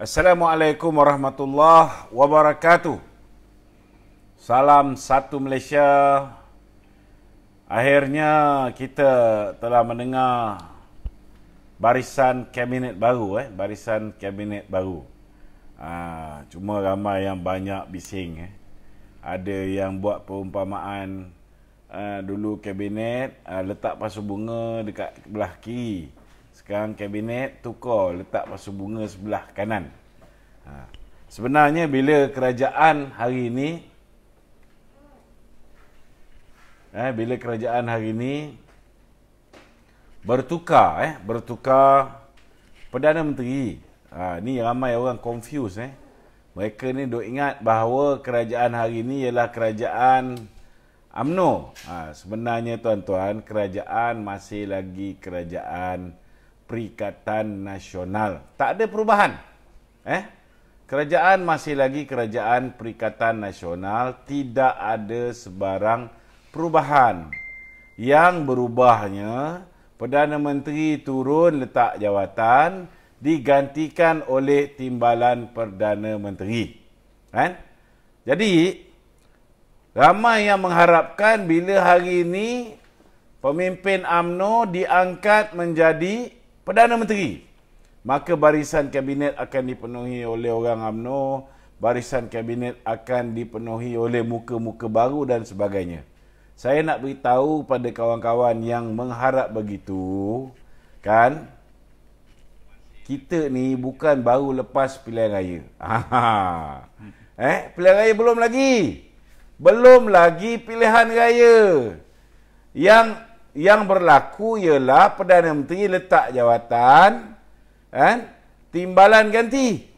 Assalamualaikum warahmatullahi wabarakatuh. Salam satu Malaysia. Akhirnya kita telah mendengar barisan kabinet baru, barisan kabinet baru. Cuma ramai yang banyak bising. Ada yang buat perumpamaan dulu kabinet letak pasu bunga dekat belah kiri. Sekarang kabinet tukar letak pasu bunga sebelah kanan. Sebenarnya bila kerajaan hari ini bertukar Perdana Menteri. Ni ramai orang confuse. Mereka ni duk ingat bahawa kerajaan hari ini ialah kerajaan UMNO. Sebenarnya tuan-tuan, kerajaan masih lagi kerajaan Perikatan Nasional. Tak ada perubahan. Kerajaan masih lagi kerajaan Perikatan Nasional. Tidak ada sebarang perubahan. Yang berubahnya, Perdana Menteri turun letak jawatan, digantikan oleh Timbalan Perdana Menteri. Jadi, ramai yang mengharapkan bila hari ini pemimpin UMNO diangkat menjadi Perdana Menteri, maka barisan kabinet akan dipenuhi oleh orang UMNO, barisan kabinet akan dipenuhi oleh muka-muka baru dan sebagainya. Saya nak beritahu pada kawan-kawan yang mengharap begitu, kita ni bukan baru lepas pilihan raya. Pilihan raya belum lagi. Belum lagi pilihan raya. Yang berlaku ialah Perdana Menteri letak jawatan, timbalan ganti.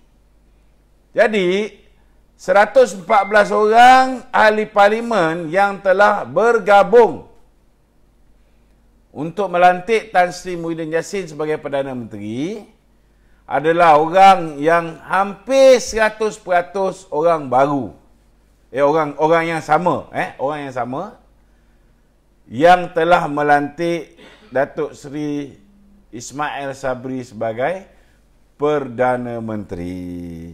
Jadi 114 orang ahli parlimen yang telah bergabung untuk melantik Tan Sri Muhyiddin Yassin sebagai Perdana Menteri adalah orang yang hampir 100% orang baru. Orang yang sama, orang yang sama yang telah melantik Datuk Seri Ismail Sabri sebagai Perdana Menteri.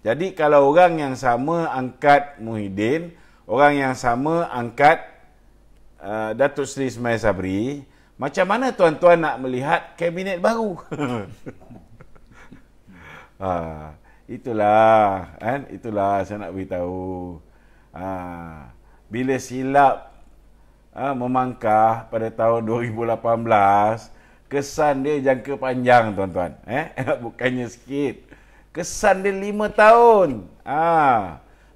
Jadi kalau orang yang sama angkat Muhyiddin, orang yang sama angkat Datuk Seri Ismail Sabri, macam mana tuan-tuan nak melihat kabinet baru? Itulah saya nak beritahu. Bila silap memangkah pada tahun 2018, kesan dia jangka panjang tuan-tuan. Bukannya sikit. Kesan dia 5 tahun.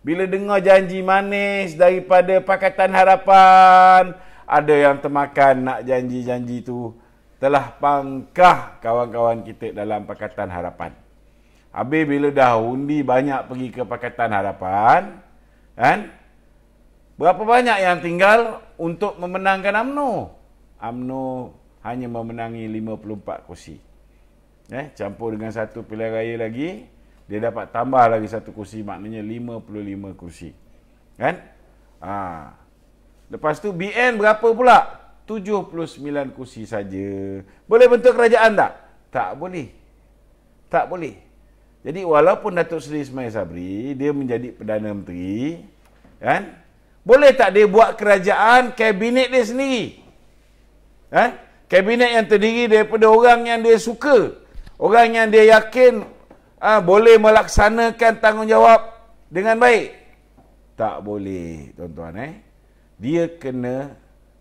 Bila dengar janji manis daripada Pakatan Harapan, ada yang termakan nak janji-janji tu telah pangkah kawan-kawan kita dalam Pakatan Harapan. Habis bila dah undi banyak pergi ke Pakatan Harapan, berapa banyak yang tinggal untuk memenangkan UMNO? UMNO hanya memenangi 54 kursi. Campur dengan satu pilihan raya lagi, dia dapat tambah lagi satu kursi, maknanya 55 kursi. Lepas tu BN berapa pula? 79 kursi saja. Boleh bentuk kerajaan tak? Tak boleh. Tak boleh. Jadi walaupun Datuk Seri Ismail Sabri dia menjadi Perdana Menteri, boleh tak dia buat kerajaan kabinet dia sendiri? Kabinet yang terdiri daripada orang yang dia suka, orang yang dia yakin boleh melaksanakan tanggungjawab dengan baik. Tak boleh, tuan-tuan. Dia kena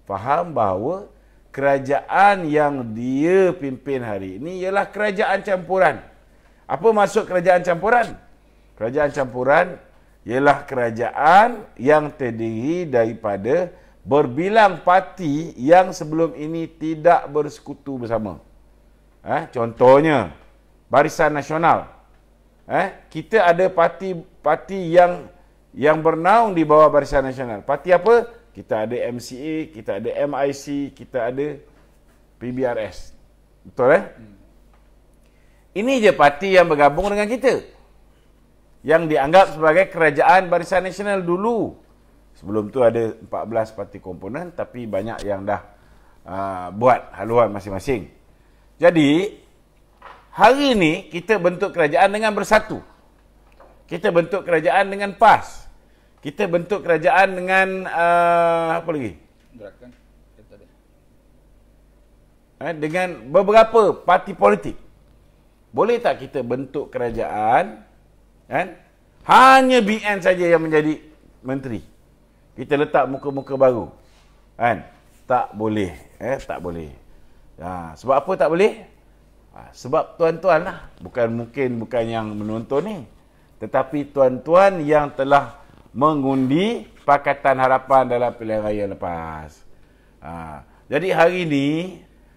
faham bahawa kerajaan yang dia pimpin hari ini ialah kerajaan campuran. Apa maksud kerajaan campuran? Kerajaan campuran ialah kerajaan yang terdiri daripada berbilang parti yang sebelum ini tidak bersekutu bersama. Contohnya, Barisan Nasional. Kita ada parti yang bernaung di bawah Barisan Nasional. Parti apa? Kita ada MCA, kita ada MIC, kita ada PBRS. Betul Ini je parti yang bergabung dengan kita, yang dianggap sebagai kerajaan Barisan Nasional dulu. Sebelum tu ada 14 parti komponen, tapi banyak yang dah buat haluan masing-masing. Jadi hari ini kita bentuk kerajaan dengan bersatu. Kita bentuk kerajaan dengan PAS. Kita bentuk kerajaan dengan apa lagi? Gerakan. Dengan beberapa parti politik. Boleh tak kita bentuk kerajaan, kan? Hanya BN saja yang menjadi menteri. Kita letak muka-muka baru. Kan? Tak boleh. Tak boleh. Sebab apa tak boleh? Sebab tuan-tuan lah. Bukan yang menonton ni. Tetapi tuan-tuan yang telah mengundi Pakatan Harapan dalam pilihan raya lepas. Jadi hari ini,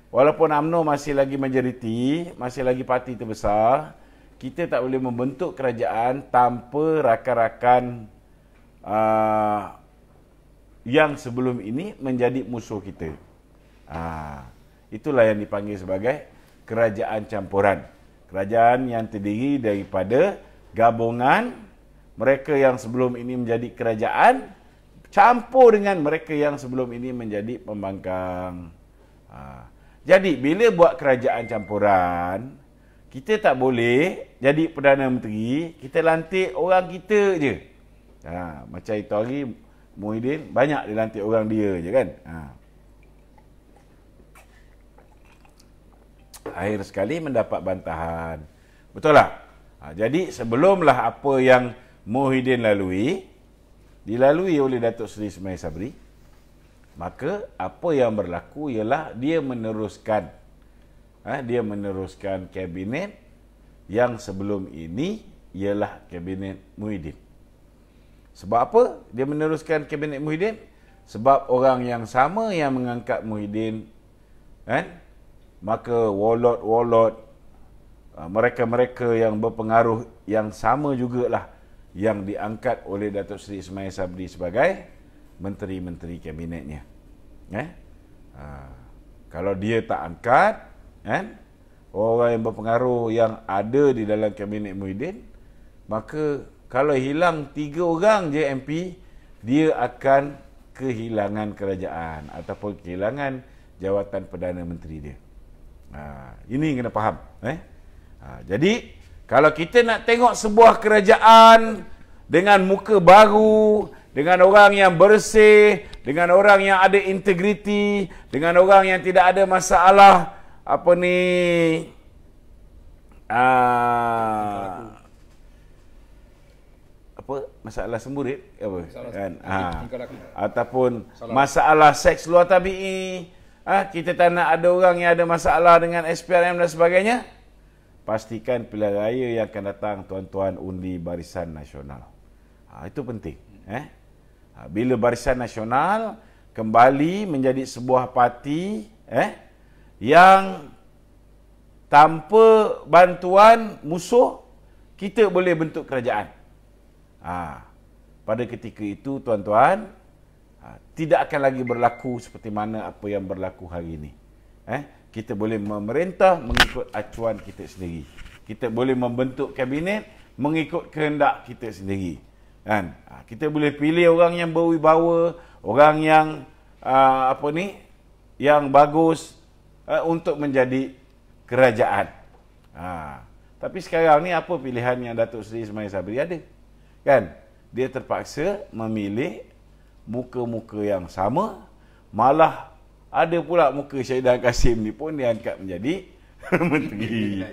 walaupun UMNO masih lagi majoriti, masih lagi parti terbesar, kita tak boleh membentuk kerajaan tanpa rakan-rakan yang sebelum ini menjadi musuh kita. Itulah yang dipanggil sebagai kerajaan campuran. Kerajaan yang terdiri daripada gabungan mereka yang sebelum ini menjadi kerajaan campur dengan mereka yang sebelum ini menjadi pembangkang. Jadi bila buat kerajaan campuran, kita tak boleh jadi Perdana Menteri, kita lantik orang kita je. Macam itu hari Muhyiddin banyak dilantik orang dia je kan. Akhir sekali mendapat bantahan. Betul tak? Jadi sebelumlah apa yang Muhyiddin dilalui oleh Datuk Seri Ismail Sabri, maka apa yang berlaku ialah dia meneruskan kabinet yang sebelum ini ialah kabinet Muhyiddin. Sebab apa dia meneruskan kabinet Muhyiddin? Sebab orang yang sama yang mengangkat Muhyiddin, kan? Maka warlord, mereka-mereka yang berpengaruh yang sama jugalah yang diangkat oleh Datuk Seri Ismail Sabri sebagai menteri-menteri kabinetnya. Kalau dia tak angkat, kan, orang yang berpengaruh yang ada di dalam kabinet Muhyiddin, maka kalau hilang 3 orang je MP, dia akan kehilangan kerajaan ataupun kehilangan jawatan Perdana Menteri dia. Ini kena faham. Jadi kalau kita nak tengok sebuah kerajaan dengan muka baru, dengan orang yang bersih, dengan orang yang ada integriti, dengan orang yang tidak ada masalah masalah semburit kan, ataupun masalah seks luar tabi'i, kita tak nak ada orang yang ada masalah dengan SPRM dan sebagainya. Pastikan pilihan raya yang akan datang tuan-tuan undi Barisan Nasional. Itu penting. Bila Barisan Nasional kembali menjadi sebuah parti yang tanpa bantuan musuh, kita boleh bentuk kerajaan. Pada ketika itu tuan-tuan, tidak akan lagi berlaku seperti mana apa yang berlaku hari ini. Kita boleh memerintah mengikut acuan kita sendiri. Kita boleh membentuk kabinet mengikut kehendak kita sendiri. Kan? Kita boleh pilih orang yang berwibawa, orang yang yang bagus untuk menjadi kerajaan. Tapi sekarang ni apa pilihan yang Datuk Seri Ismail Sabri ada? Kan? Dia terpaksa memilih muka-muka yang sama, malah ada pula muka Syahidah Kasim ni pun diangkat menjadi menteri.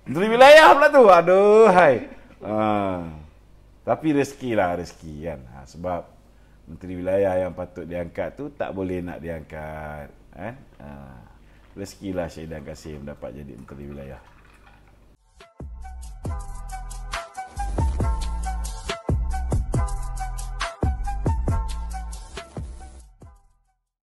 Menteri wilayah pula tu. Aduh, hai. Tapi rezeki kan. Sebab menteri wilayah yang patut diangkat tu tak boleh nak diangkat. Rezekilah Syahidah Kasim dapat jadi menteri wilayah.